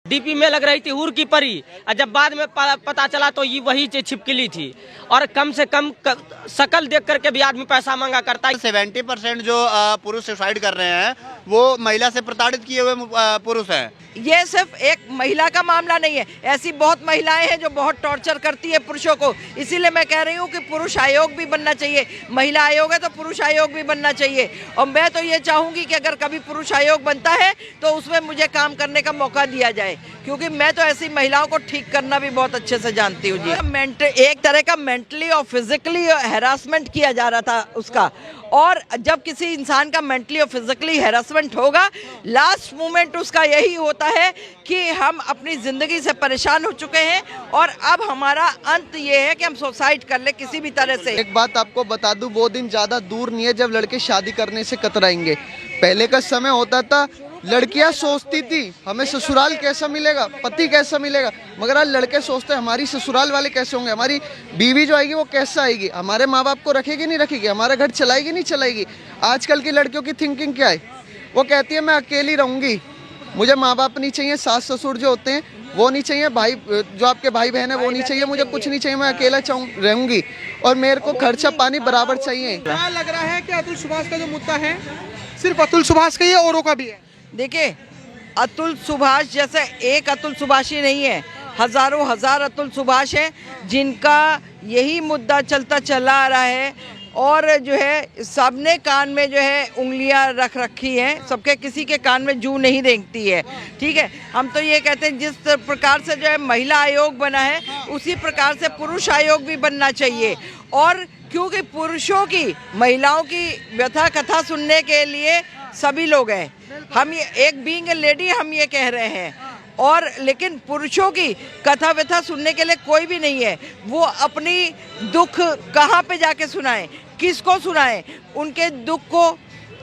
DP में लग रही थी हूर की परी, और जब बाद में पता चला तो ये वही छिपकली थी। और कम से कम शकल देख करके भी आदमी पैसा मांगा करता है। 70% जो पुरुष सुसाइड कर रहे हैं वो महिला से प्रताड़ित किए हुए पुरुष हैं। ये सिर्फ एक महिला का मामला नहीं है, ऐसी बहुत महिलाएं हैं जो बहुत टॉर्चर करती है पुरुषों को। इसीलिए मैं कह रही हूँ कि पुरुष आयोग भी बनना चाहिए। महिला आयोग है तो पुरुष आयोग भी बनना चाहिए। और मैं तो ये चाहूँगी कि अगर कभी पुरुष आयोग बनता है तो उसमें मुझे काम करने का मौका दिया जाए, क्योंकि मैं तो ऐसी महिलाओं को ठीक करना भी बहुत अच्छे से जानती हूँ जी। एक तरह का मेंटली और फिजिकली हैरासमेंट किया जा रहा था उसका, और जब किसी इंसान का मेंटली और फिजिकली हैरासमेंट होगा, लास्ट मोमेंट उसका यही होता है कि हम अपनी ज़िंदगी से परेशान हो चुके हैं और अब हमारा अंत ये है कि हम सुसाइड कर ले किसी भी तरह से। एक बात आपको बता दूं, वो दिन ज़्यादा दूर नहीं है जब लड़के शादी करने से कतराएंगे। पहले का समय होता था, लड़कियां सोचती थी हमें ससुराल कैसा मिलेगा, पति कैसा मिलेगा, मगर आज लड़के सोचते हैं हमारी ससुराल वाले कैसे होंगे, हमारी बीवी जो आएगी वो कैसा आएगी, हमारे माँ बाप को रखेगी नहीं रखेगी, हमारा घर चलाएगी नहीं चलाएगी। आजकल की लड़कियों की थिंकिंग क्या है, वो कहती है मैं अकेली रहूँगी, मुझे माँ बाप नहीं चाहिए, सास ससुर जो होते हैं वो नहीं चाहिए, भाई जो आपके भाई बहन है वो नहीं चाहिए, मुझे कुछ नहीं चाहिए, मैं अकेला रहूँगी और मेरे को खर्चा पानी बराबर चाहिए। क्या लग रहा है कि अतुल सुभाष का जो मुद्दा है सिर्फ अतुल सुभाष का ही है, औरों का भी है? देखिए, अतुल सुभाष जैसे एक अतुल सुभाष ही नहीं है, हजारों हजार अतुल सुभाष हैं जिनका यही मुद्दा चलता चला आ रहा है। और जो है सबने कान में जो है उंगलियां रख रखी हैं, सबके किसी के कान में जू नहीं रेंगती है। ठीक है, हम तो ये कहते हैं जिस प्रकार से जो है महिला आयोग बना है उसी प्रकार से पुरुष आयोग भी बनना चाहिए। और क्योंकि पुरुषों की महिलाओं की व्यथा कथा सुनने के लिए सभी लोग हैं, हम ये एक बीइंग ए लेडी हम ये कह रहे हैं, और लेकिन पुरुषों की कथा व्यथा सुनने के लिए कोई भी नहीं है। वो अपनी दुख कहाँ पे जाके सुनाएं, किसको सुनाएं? उनके दुख को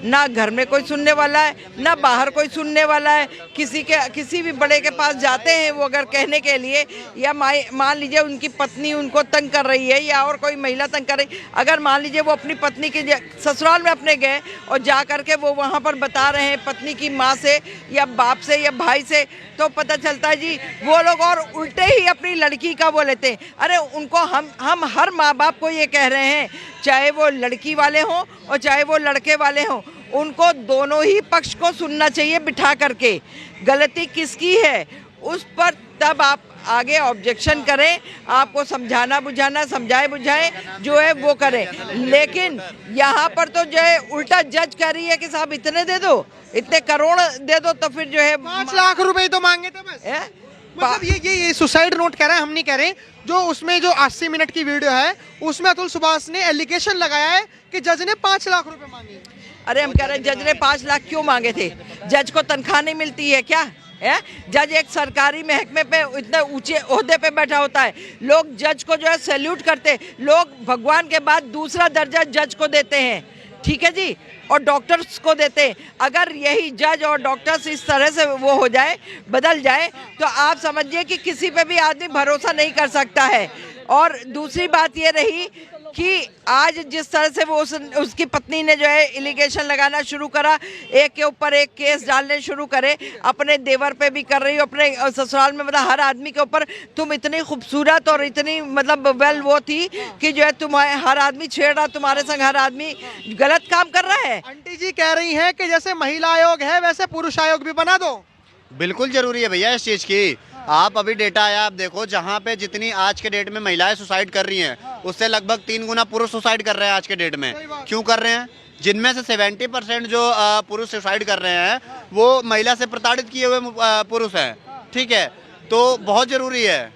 ना घर में कोई सुनने वाला है, ना बाहर कोई सुनने वाला है। किसी भी बड़े के पास जाते हैं वो अगर कहने के लिए, या मान लीजिए उनकी पत्नी उनको तंग कर रही है या और कोई महिला तंग कर रही, अगर मान लीजिए वो अपनी पत्नी के ससुराल में अपने गए और जा करके वो वहाँ पर बता रहे हैं पत्नी की माँ से या बाप से या भाई से, तो पता चलता है जी वो लोग और उल्टे ही अपनी लड़की का वो लेते हैं। अरे उनको हम हर माँ बाप को ये कह रहे हैं, चाहे वो लड़की वाले हों और चाहे वो लड़के वाले हों, उनको दोनों ही पक्ष को सुनना चाहिए बिठा करके। गलती किसकी है उस पर तब आप आगे ऑब्जेक्शन करें, आपको समझाना बुझाना समझाए बुझाए जो है वो करें। लेकिन यहाँ पर तो जो है उल्टा जज कह रही है कि साहब इतने दे दो, इतने करोड़ दे दो, तो फिर जो है 5 लाख रुपए तो मांगे थे बस। मतलब ये सुसाइड नोट कह रहा है, हम नहीं कह रहे। जो उसमें जो 80 मिनट की वीडियो है उसमें अतुल सुभाष ने एलिगेशन लगाया है कि जज ने 5 लाख रुपए मांगे। अरे हम कह रहे हैं जज ने 5 लाख क्यों मांगे थे? जज को तनख्वाह नहीं मिलती है क्या? है जज एक सरकारी महकमे पे इतने ऊंचे ओहदे पे बैठा होता है, लोग जज को जो है सैल्यूट करते, लोग भगवान के बाद दूसरा दर्जा जज को देते हैं, ठीक है जी, और डॉक्टर्स को देते हैं। अगर यही जज और डॉक्टर्स इस तरह से वो हो जाए, बदल जाए, तो आप समझिए कि किसी पे भी आदमी भरोसा नहीं कर सकता है। और दूसरी बात ये रही कि आज जिस तरह से वो उसकी पत्नी ने जो है एलिगेशन लगाना शुरू करा, एक के ऊपर एक केस डालने शुरू करे, अपने देवर पे भी कर रही हो, अपने ससुराल में, मतलब हर आदमी के ऊपर तुम इतनी खूबसूरत और इतनी मतलब वेल वो थी कि जो है तुम्हारे हर आदमी छेड़ रहा, तुम्हारे संग हर आदमी गलत काम कर रहा है। आंटी जी कह रही हैं कि जैसे महिला आयोग है वैसे पुरुष आयोग भी बना दो। बिल्कुल जरूरी है भैया इस चीज़ की। आप अभी डेटा आया, आप देखो जहाँ पे जितनी आज के डेट में महिलाएं सुसाइड कर रही हैं उससे लगभग 3 गुना पुरुष सुसाइड कर रहे हैं आज के डेट में। क्यों कर रहे हैं? जिनमें से 70% जो पुरुष सुसाइड कर रहे हैं वो महिला से प्रताड़ित किए हुए पुरुष हैं। ठीक है, तो बहुत जरूरी है।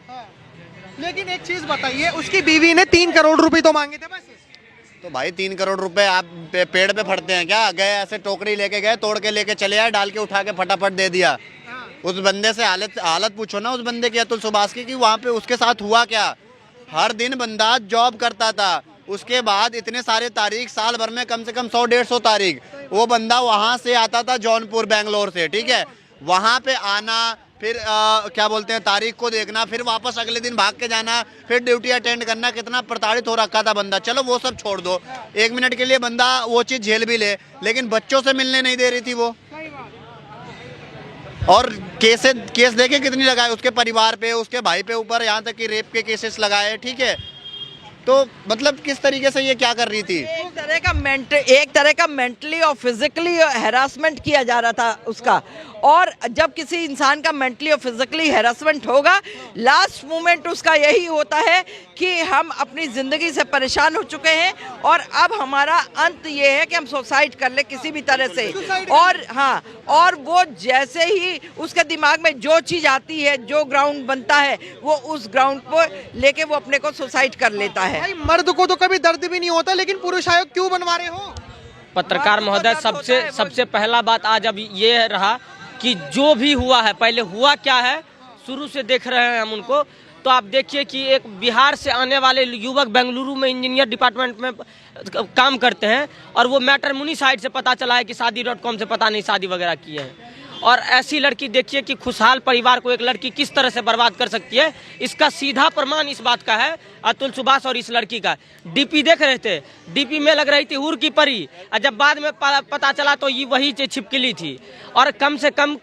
लेकिन एक चीज बताइए, उसकी बीवी ने 3 करोड़ रुपए तो मांगे थे बस। तो भाई 3 करोड़ रुपए आप पेड़ पे फटते हैं क्या? गए ऐसे टोकरी लेके गए, तोड़ के लेके चले आए, डाल के उठा के फटाफट दे दिया। उस बंदे से हालत पूछो ना उस बंदे की, अतुल सुभाष की, कि वहाँ पे उसके साथ हुआ क्या। हर दिन बंदा जॉब करता था, उसके बाद इतने सारे तारीख, साल भर में कम से कम 100-150 तारीख वो बंदा वहाँ से आता था, जौनपुर बेंगलोर से। ठीक है, वहाँ पे आना, फिर क्या बोलते हैं, तारीख को देखना, फिर वापस अगले दिन भाग के जाना, फिर ड्यूटी अटेंड करना। कितना प्रताड़ित हो रखा था बंदा। चलो वो सब छोड़ दो, 1 मिनट के लिए बंदा वो चीज़ झेल भी ले, लेकिन बच्चों से मिलने नहीं दे रही थी वो। और केस देखे कितनी लगाए उसके परिवार पे, उसके भाई पे ऊपर, यहाँ तक कि रेप के केसेस लगाए, ठीक है। तो मतलब किस तरीके से ये क्या कर रही थी? एक तरह का मेंटली और फिजिकली हैरासमेंट किया जा रहा था उसका। और जब किसी इंसान का मेंटली और फिजिकली हैरासमेंट होगा, लास्ट मोमेंट उसका यही होता है कि हम अपनी ज़िंदगी से परेशान हो चुके हैं और अब हमारा अंत ये है कि हम सुसाइड कर ले किसी भी तरह से। और हाँ, और वो जैसे ही उसके दिमाग में जो चीज़ आती है, जो ग्राउंड बनता है, वो उस ग्राउंड को लेके वो अपने को सुसाइड कर लेता है। भाई मर्द को तो कभी दर्द भी नहीं होता, लेकिन पुरुष आयोग क्यों बनवा रहे हो? पत्रकार महोदय, सबसे पहला बात आज अब ये रहा कि जो भी हुआ है, पहले हुआ क्या है शुरू से देख रहे हैं हम उनको। तो आप देखिए कि एक बिहार से आने वाले युवक बेंगलुरु में इंजीनियर डिपार्टमेंट में काम करते हैं और वो मैट्रिमोनी साइट से पता चला है कि शादी.com से पता नहीं शादी वगैरह किए हैं। और ऐसी लड़की देखिए कि खुशहाल परिवार को एक लड़की किस तरह से बर्बाद कर सकती है। इसका सीधा प्रमाण इस बात का है अतुल सुभाष और इस लड़की का। डीपी देख रहे थे, डीपी में लग रही थी हूर की परी, और जब बाद में पता चला तो ये वही छिपकली थी। और कम से कम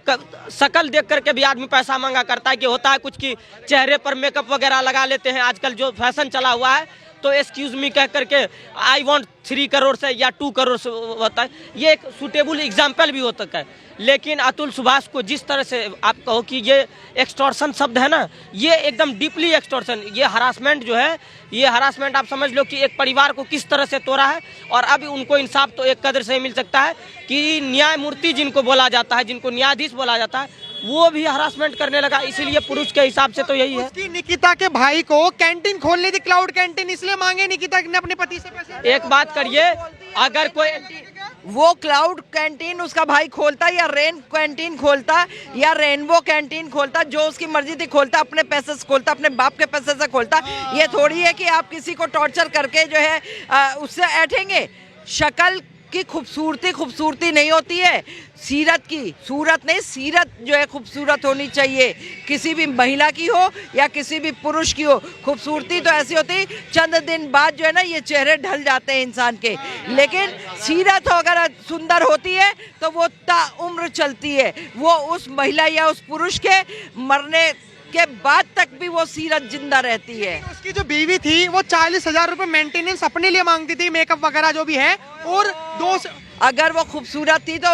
शक्ल देख करके भी आदमी पैसा मांगा करता है कि होता है कुछ कि चेहरे पर मेकअप वगैरह लगा लेते हैं, आजकल जो फैशन चला हुआ है, तो एक्सक्यूज मी कह करके आई वांट 3 करोड़ से या 2 करोड़ से होता है। ये एक सूटेबल एग्जाम्पल भी हो सकता है। लेकिन अतुल सुभाष को जिस तरह से आप कहो कि ये एक्सटॉर्शन शब्द है ना, ये एकदम डीपली एक्सटॉर्शन, ये हरासमेंट जो है, ये हरासमेंट आप समझ लो कि एक परिवार को किस तरह से तोड़ा है। और अब उनको इंसाफ तो एक कदर से मिल सकता है कि न्यायमूर्ति जिनको बोला जाता है, जिनको न्यायाधीश बोला जाता है, वो भी हरासमेंट करने लगा। इसीलिए पुरुष के हिसाब से तो यही है। उसकी निकिता के भाई को कैंटीन खोलनी थी, क्लाउड कैंटीन, इसलिए मांगे निकिता ने अपने पति से पैसे। एक बात करिए, अगर कोई वो क्लाउड कैंटीन उसका भाई खोलता या रेन कैंटीन खोलता या रेनबो कैंटीन खोलता, जो उसकी मर्जी थी खोलता, अपने पैसे से खोलता, अपने बाप के पैसे से खोलता। ये थोड़ी है कि आप किसी को टॉर्चर करके जो है उससे ऐठेंगे। शक्ल की खूबसूरती नहीं होती है, सीरत की, सूरत नहीं, सीरत जो है खूबसूरत होनी चाहिए, किसी भी महिला की हो या किसी भी पुरुष की हो। खूबसूरती तो ऐसी होती, चंद दिन बाद जो है ना ये चेहरे ढल जाते हैं इंसान के, लेकिन सीरत अगर सुंदर होती है तो वो ताउम्र चलती है। वो उस महिला या उस पुरुष के मरने के बाद तक भी वो सीरत जिंदा रहती है। उसकी जो बीवी थी वो 40,000 रुपए मेंटेनेंस अपने लिए मांगती थी, मेकअप वगैरह जो भी है। और अगर वो खूबसूरत थी तो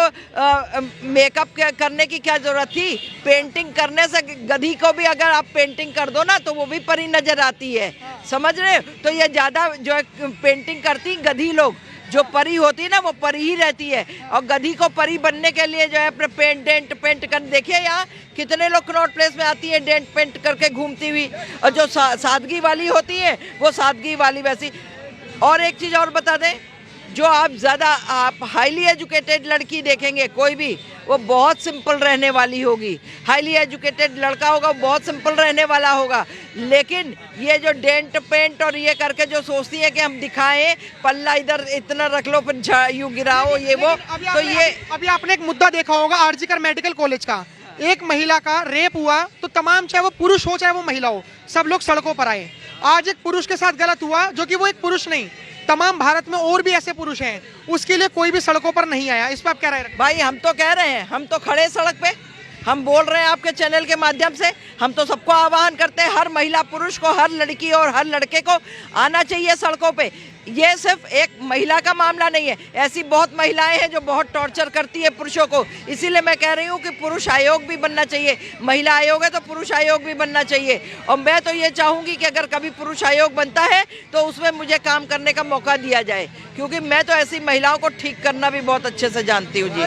मेकअप करने की क्या जरूरत थी? पेंटिंग करने से, गधी को भी अगर आप पेंटिंग कर दो ना तो वो भी परी नजर आती है, समझ रहे? तो ये ज्यादा जो है पेंटिंग करती गधी लोग, जो परी होती है ना वो परी ही रहती है। और गधी को परी बनने के लिए जो है अपने डेंट पेंट कर, देखिए यहाँ कितने लोग कनॉट प्लेस में आती है डेंट पेंट करके घूमती हुई, और जो सादगी वाली होती है वो सादगी वाली वैसी। और एक चीज़ और बता दें, जो आप हाईली एजुकेटेड लड़की देखेंगे कोई भी, वो बहुत सिंपल रहने वाली होगी। हाईली एजुकेटेड लड़का होगा वो बहुत सिंपल रहने वाला होगा। लेकिन ये जो डेंट पेंट और ये करके जो सोचती है कि हम दिखाएं, पल्ला इधर इतना रख लो फिर यूं गिराओ, ये वो, तो ये अभी आपने एक मुद्दा देखा होगा आरजीकर मेडिकल कॉलेज का। एक महिला का रेप हुआ तो तमाम, चाहे वो पुरुष हो चाहे वो महिला हो, सब लोग सड़कों पर आए। आज एक पुरुष के साथ गलत हुआ, जो कि वो एक पुरुष नहीं, तमाम भारत में और भी ऐसे पुरुष हैं, उसके लिए कोई भी सड़कों पर नहीं आया। इस पर आप क्या राय रखते हैं? भाई हम तो कह रहे हैं, हम तो खड़े सड़क पे, हम बोल रहे हैं आपके चैनल के माध्यम से, हम तो सबको आह्वान करते हैं, हर महिला पुरुष को, हर लड़की और हर लड़के को आना चाहिए सड़कों पे। ये सिर्फ एक महिला का मामला नहीं है, ऐसी बहुत महिलाएं हैं जो बहुत टॉर्चर करती है पुरुषों को। इसीलिए मैं कह रही हूँ कि पुरुष आयोग भी बनना चाहिए, महिला आयोग है तो पुरुष आयोग भी बनना चाहिए। और मैं तो ये चाहूँगी कि अगर कभी पुरुष आयोग बनता है तो उसमें मुझे काम करने का मौका दिया जाए, क्योंकि मैं तो ऐसी महिलाओं को ठीक करना भी बहुत अच्छे से जानती हूँ जी।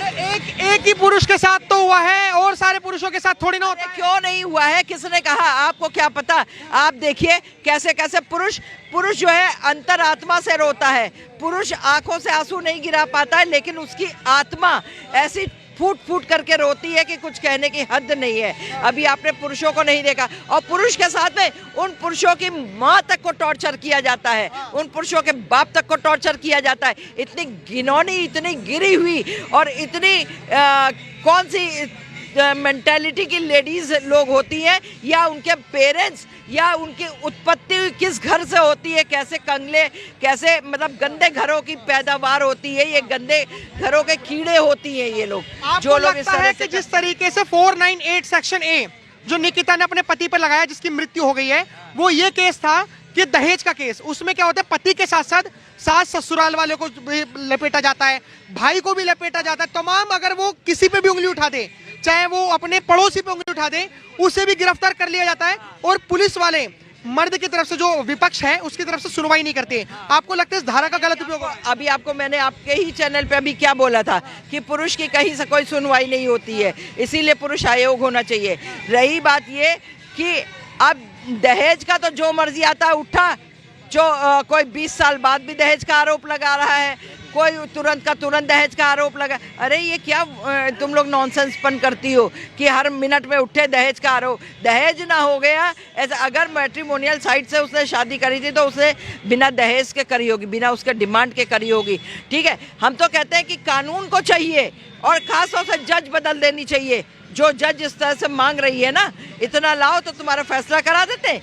एक ही पुरुष के साथ तो हुआ है, और सारे पुरुषों के साथ थोड़ी ना होता है। क्यों नहीं हुआ है? किसने कहा? आपको क्या पता? आप देखिए कैसे कैसे पुरुष जो है अंतरात्मा से रोता है। पुरुष आंखों से आंसू नहीं गिरा पाता है, लेकिन उसकी आत्मा ऐसी फूट फूट करके रोती है कि कुछ कहने की हद नहीं है। अभी आपने पुरुषों को नहीं देखा, और पुरुष के साथ में उन पुरुषों की माँ तक को टॉर्चर किया जाता है, उन पुरुषों के बाप तक को टॉर्चर किया जाता है। इतनी घिनौनी, इतनी गिरी हुई और इतनी कौन सी मेंटालिटी की लेडीज लोग होती हैं, या उनके पेरेंट्स, या उनकी उत्पत्ति किस घर से होती है, कैसे कंगले, कैसे मतलब गंदे घरों की पैदावार होती है, ये गंदे घरों के कीड़े होती हैं ये लोग। जो लोग लगता है कि जिस तरीके से 498 सेक्शन ए जो निकिता ने अपने पति पर लगाया, जिसकी मृत्यु हो गई है, वो ये केस था कि दहेज का केस। उसमें क्या होता है, पति के साथ साथ सास ससुराल वाले को भी लपेटा जाता है, भाई को भी लपेटा जाता है, तमाम अगर वो किसी पे भी उंगली उठा दे, चाहे वो अपने पड़ोसी पे उंगली उठा दे, उसे भी गिरफ्तार कर लिया जाता है। और पुलिस वाले मर्द की तरफ से जो विपक्ष है उसकी तरफ से सुनवाई नहीं करते। आपको लगता है इस धारा का गलत उपयोग हो? अभी आपको मैंने आपके ही चैनल पे अभी क्या बोला था कि पुरुष की कहीं से कोई सुनवाई नहीं होती है, इसीलिए पुरुष आयोग होना चाहिए। रही बात ये कि अब दहेज का तो जो मर्जी आता है उठा, जो कोई 20 साल बाद भी दहेज का आरोप लगा रहा है, कोई तुरंत का तुरंत दहेज का आरोप लगा। अरे ये क्या तुम लोग नॉनसेंस पन करती हो कि हर मिनट में उठे दहेज का आरोप। दहेज ना हो गया ऐसा, अगर मैट्रिमोनियल साइट से उसने शादी करी थी तो उसे बिना दहेज के करी होगी, बिना उसके डिमांड के करी होगी, ठीक है। हम तो कहते हैं कि कानून को चाहिए और खास तौर से जज बदल देनी चाहिए। जो जज इस तरह से मांग रही है ना, इतना लाओ तो तुम्हारा फैसला करा देते,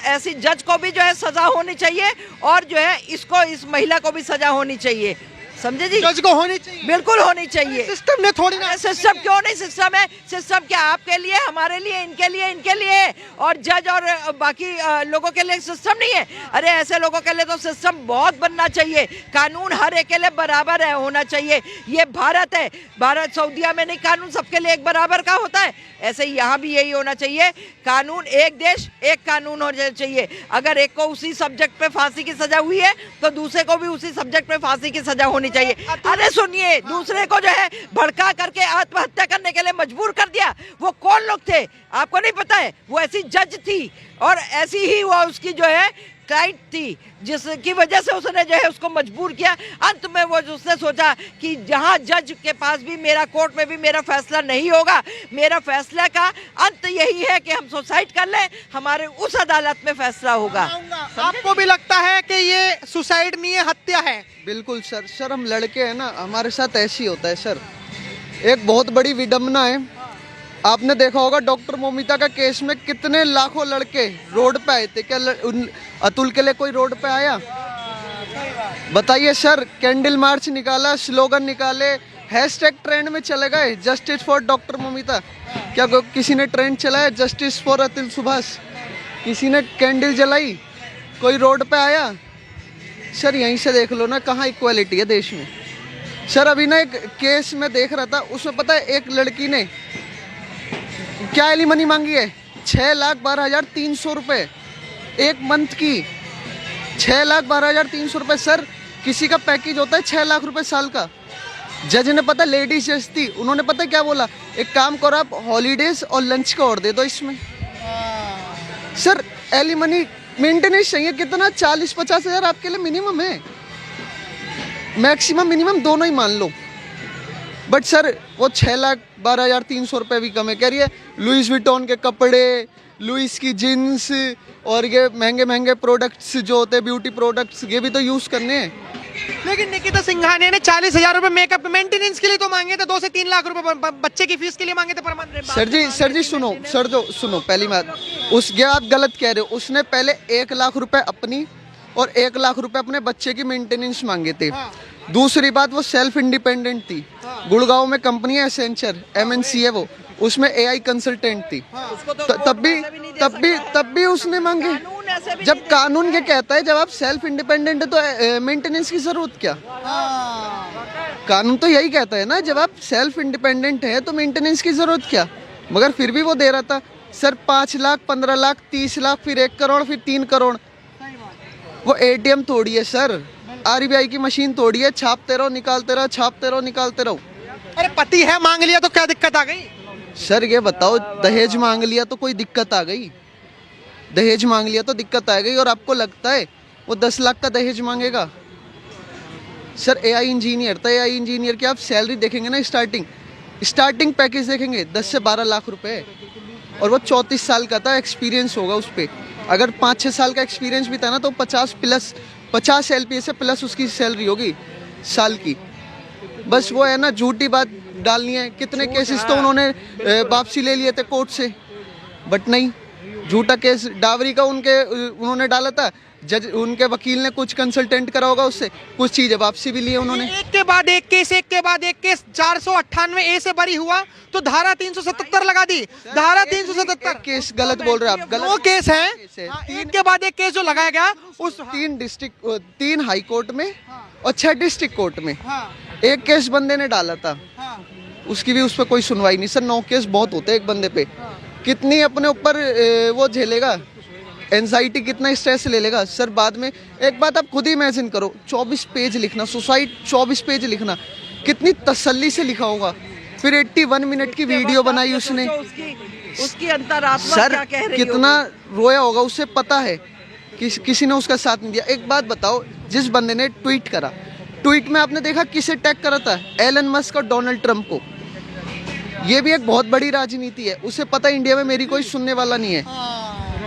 ऐसी जज को भी जो है सजा होनी चाहिए, और जो है इसको, इस महिला को भी सजा होनी चाहिए, समझे जी। जज को होनी चाहिए, बिल्कुल होनी चाहिए। सिस्टम ने थोड़ी ना, सिस्टम क्यों नहीं, सिस्टम है। सिस्टम क्या आपके लिए, हमारे लिए, इनके लिए, इनके लिए, और जज और बाकी लोगों के लिए सिस्टम नहीं है। अरे ऐसे लोगों के लिए तो सिस्टम बहुत बनना चाहिए। कानून हर एक के लिए बराबर है, होना चाहिए। ये भारत है, भारत सऊदीया में नहीं, कानून सबके लिए एक बराबर का होता है। ऐसे ही यहाँ भी यही होना चाहिए, कानून एक देश एक कानून होना चाहिए। अगर एक को उसी सब्जेक्ट पे फांसी की सजा हुई है तो दूसरे को भी उसी सब्जेक्ट पे फांसी की सजा होनी चाहिए। अरे सुनिए, दूसरे को जो है भड़का करके आत्महत्या करने के लिए मजबूर कर दिया, वो कौन लोग थे आपको नहीं पता है? वो ऐसी जज थी और ऐसी ही वो उसकी जो है क्लाइंट थी, जिसकी वजह से उसने जो है उसको मजबूर किया। अंत में वो उसने सोचा कि जहां जज के पास भी, मेरा कोर्ट में भी मेरा फैसला नहीं होगा, मेरा फैसला का अंत यही है कि हम सुसाइड कर लें, हमारे उस अदालत में फैसला होगा। आपको भी लगता है कि ये सुसाइड नहीं है, हत्या है? बिल्कुल सर। सर हम लड़के हैं ना, हमारे साथ ऐसे ही होता है सर। एक बहुत बड़ी विडम्बना है, आपने देखा होगा डॉक्टर मोमिता का केस में कितने लाखों लड़के रोड पे आए थे। क्या अतुल के लिए कोई रोड पे आया? बताइए सर। कैंडल मार्च निकाला, स्लोगन निकाले, हैशटैग ट्रेंड में चले गए, जस्टिस फॉर डॉक्टर मोमिता। क्या किसी ने ट्रेंड चलाया जस्टिस फॉर अतुल सुभाष? किसी ने कैंडल जलाई? कोई रोड पे आया? सर यहीं से देख लो ना, कहाँ इक्वालिटी है देश में। सर अभी ना एक केस में देख रहा था, उसमें पता है एक लड़की ने क्या एलिमनी मांगी है? 6,12,300 रुपये एक मंथ की। 6,12,300 रुपये। सर किसी का पैकेज होता है 6 लाख रुपए साल का। जज ने पता, लेडीज जज थी, उन्होंने पता क्या बोला? एक काम करो आप हॉलीडेज और लंच का और दे दो इसमें। सर एलिमनी मेंटेनेंस चाहिए कितना? 40-50 हज़ार आपके लिए मिनिमम है, मैक्सिमम मिनिमम दोनों ही मान लो। बट सर वो 6,12,300 रुपये भी कम है। कह रही है लुइस विटॉन के कपड़े, लुइस की जीन्स और ये महंगे महंगे प्रोडक्ट्स जो होते हैं, ब्यूटी प्रोडक्ट्स, ये भी तो यूज़ करने हैं। लेकिन निकिता सिंघानिया ने 40,000 रुपए मेकअप मेंटेनेंस के लिए तो मांगे थे, 2 से 3 लाख रुपए बच्चे की फीस के लिए मांगे थे पर मंथ। सर जी सुनो, सुनो पहली बात, ये आप गलत कह रहे हो। उसने पहले 1 लाख रुपए अपनी और 1 लाख रुपए अपने बच्चे की मेंटेनेंस मांगे थे। दूसरी बात, वो सेल्फ इंडिपेंडेंट थी। गुड़गांव में कंपनी है एसेंचर, MNC है वो, उसमें AI कंसल्टेंट थी। तब भी उसने मांगे। जब कानून ये कहता है जब आप सेल्फ इंडिपेंडेंट है तो मेंटेनेंस की जरूरत क्या? कानून तो यही कहता है ना, जब आप सेल्फ इंडिपेंडेंट है तो मेंटेनेंस की जरूरत क्या? मगर फिर भी वो दे रहा था। सर 5 लाख, 15 लाख, 30 लाख, फिर 1 करोड़, फिर 3 करोड़। वो ATM थोड़ी है सर, RBI की मशीन थोड़ी है, छापते रहो निकालते रहो, छापते रहो निकालते रहो। अरे पति है, मांग लिया तो क्या दिक्कत आ गई? सर ये बताओ, दहेज मांग लिया तो कोई दिक्कत आ गई? दहेज मांग लिया तो दिक्कत आ गई? और आपको लगता है वो 10 लाख का दहेज मांगेगा? सर AI इंजीनियर, तो AI इंजीनियर की आप सैलरी देखेंगे ना, स्टार्टिंग पैकेज देखेंगे 10 से 12 लाख रुपए, और वो 34 साल का था, एक्सपीरियंस होगा उस पर। अगर 5-6 साल का एक्सपीरियंस भी था ना तो 50 LPA से प्लस उसकी सैलरी होगी साल की। बस वो है ना झूठी बात, डालनी है, कितने केसेस तो उन्होंने वापसी ले लिए थे कोर्ट से, बट नहीं, झूठा केस डावरी का उन्होंने डाला था, जज उनके वकील ने कुछ कंसल्टेंट करा होगा उससे, कुछ चीजें वापसी भी ली है उन्होंने। एक के बाद एक केस 498A से बरी हुआ तो धारा 377 लगा दी। धारा 377 केस गलत बोल रहे हैं आप, गलत दो केस हैं। हाँ, एक के बाद एक केस जो लगाया गया उस 3 हाई कोर्ट में और 6 डिस्ट्रिक्ट कोर्ट में एक केस बंदे ने डाला था, उसकी भी उस पर कोई सुनवाई नहीं। सर 9 केस बहुत होते हैं एक बंदे पे, कितनी अपने ऊपर वो झेलेगा, एंजाइटी कितना स्ट्रेस ले लेगा। सर बाद में एक बात आप खुद ही इमेजिन करो, 24 पेज लिखना, सुसाइड 24 पेज लिखना, कितनी तसल्ली से लिखा होगा। फिर 81 मिनट की वीडियो बनाई उसने, उसकी अंतरात्मा सर क्या कह रही कितना रोया होगा, उसे पता है किसी ने उसका साथ नहीं दिया। एक बात बताओ, जिस बंदे ने ट्वीट करा, ट्वीट में आपने देखा किसे टैग करा था? एलन मस्क और डोनाल्ड ट्रंप को। ये भी एक बहुत बड़ी राजनीति है, उसे पता है इंडिया में मेरी कोई सुनने वाला नहीं है,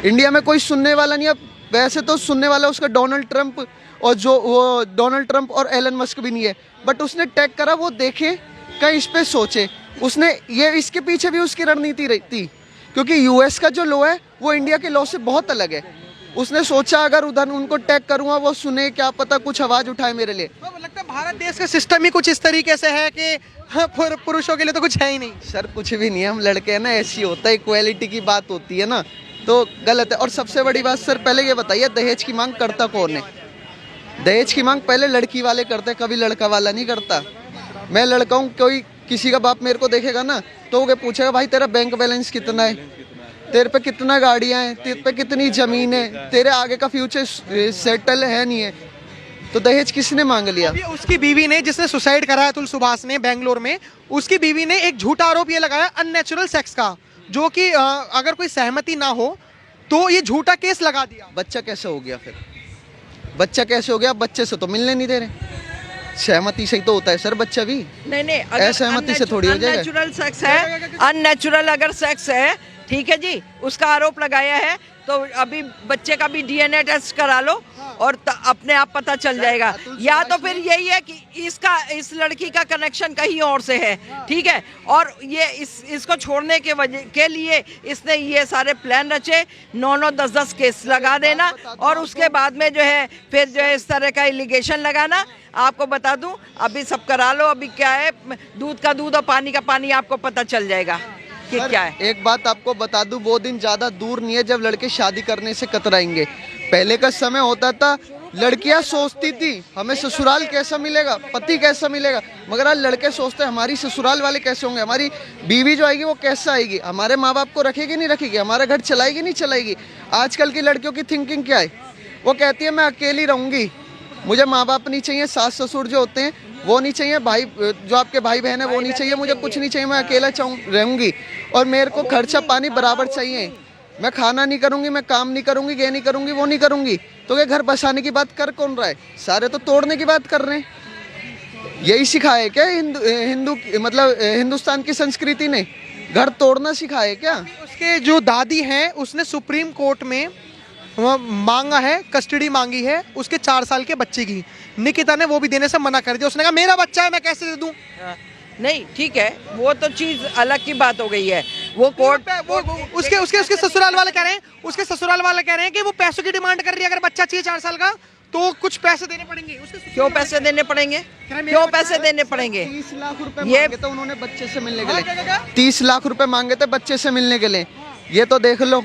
इंडिया में कोई सुनने वाला नहीं है। वैसे तो सुनने वाला उसका डोनाल्ड ट्रंप और जो वो डोनाल्ड ट्रंप और एलन मस्क भी नहीं है, बट उसने टैग करा, वो देखे कहीं इस पे सोचे। उसने ये इसके पीछे भी उसकी रणनीति रहती, क्योंकि यूएस का जो लॉ है वो इंडिया के लॉ से बहुत अलग है। उसने सोचा अगर उधर उनको टैग करूंगा वो सुने, क्या पता कुछ आवाज उठाए मेरे लिए। तो लगता है भारत देश का सिस्टम ही कुछ इस तरीके से है कि पुरुषों के लिए तो कुछ है ही नहीं। सर कुछ भी नहीं है, हम लड़के हैं ना, ऐसी होता है, इक्वालिटी की बात होती है ना, तो गलत है। और सबसे बड़ी बात सर, पहले ये बताइए दहेज की मांग करता कौन है? दहेज की मांग पहले लड़की वाले करते, कभी लड़का वाला नहीं करता। मैं लड़का हूँ, कोई किसी का बाप मेरे को देखेगा ना तो वो पूछेगा भाई तेरा बैंक बैलेंस कितना है, तेरे पे कितना गाड़ियां हैं, तेरे पे कितनी जमीन है, तेरे आगे का फ्यूचर सेटल है नहीं है, तो दहेज किसने मांग लिया? अभी उसकी बीवी ने, जिसने सुसाइड करा अतुल सुभाष ने बेंगलोर में, उसकी बीवी ने एक झूठा आरोप ये लगाया अननेचुरल सेक्स का, जो कि अगर कोई सहमति ना हो तो ये झूठा केस लगा दिया। बच्चा कैसे हो गया फिर? बच्चा कैसे हो गया? बच्चे से तो मिलने नहीं दे रहे, सहमति से ही तो होता है सर बच्चा भी। नहीं, असहमति से थोड़ी हो जाएगा। अननेचुरल सेक्स है, अननेचुरल अगर सेक्स है, ठीक है जी, उसका आरोप लगाया है तो अभी बच्चे का भी डीएनए टेस्ट करा लो और अपने आप पता चल जाएगा। या तो फिर यही है कि इस लड़की का कनेक्शन कहीं और से है, ठीक है, और ये इसको छोड़ने के लिए इसने ये सारे प्लान रचे, 9-9, 10-10 केस लगा देना और उसके बाद में जो है फिर जो है इस तरह का एलिगेशन लगाना। आपको बता दूं, अभी सब करा लो, अभी क्या है, दूध का दूध और पानी का पानी, आपको पता चल जाएगा कि क्या है। एक बात आपको बता दूं, वो दिन ज्यादा दूर नहीं है जब लड़के शादी करने से कतराएंगे। पहले का समय होता था, लड़कियां सोचती थी हमें ससुराल कैसा मिलेगा, पति कैसा मिलेगा, मगर आज लड़के सोचते हैं हमारी ससुराल वाले कैसे होंगे, हमारी बीवी जो आएगी वो कैसा आएगी, हमारे माँ बाप को रखेगी नहीं रखेगी, हमारा घर चलाएगी नहीं चलाएगी। आजकल की लड़कियों की थिंकिंग क्या है? वो कहती है मैं अकेली रहूंगी, मुझे माँ बाप नहीं चाहिए, सास ससुर जो होते हैं वो नहीं चाहिए, भाई जो आपके भाई बहन है वो नहीं चाहिए, मुझे कुछ नहीं चाहिए, मैं अकेला रहूंगी और मेरे को खर्चा पानी बराबर चाहिए, मैं खाना नहीं करूंगी, मैं काम नहीं करूंगी, ये नहीं करूंगी, वो नहीं करूंगी। तो ये घर बसाने की बात कर कौन रहा है? सारे तो तोड़ने की बात कर रहे हैं। यही सिखाया क्या हिंदू मतलब हिंदुस्तान की संस्कृति ने? घर तोड़ना सिखाया क्या? उसके जो दादी हैं उसने सुप्रीम कोर्ट में मांगा है, कस्टडी मांगी है उसके 4 साल के बच्चे की। निकिता ने वो भी देने से मना कर दिया, उसने कहा मेरा बच्चा है मैं कैसे दे दूं। नहीं ठीक है, वो तो चीज अलग की बात हो गई है, वो कोर्ट उसके ससुराल वाले कह रहे हैं, उसके ससुराल वाले कह रहे हैं कि वो पैसों की डिमांड कर रही है, अगर बच्चा चाहिए 4 साल का तो कुछ पैसे देने पड़ेंगे। क्यों पैसे देने पड़ेंगे? क्यों पैसे देने पड़ेंगे? 30 लाख रुपए मांगे थे उन्होंने बच्चे से मिलने के लिए, 30 लाख रुपए मांगे थे बच्चे से मिलने के लिए। ये तो देख लो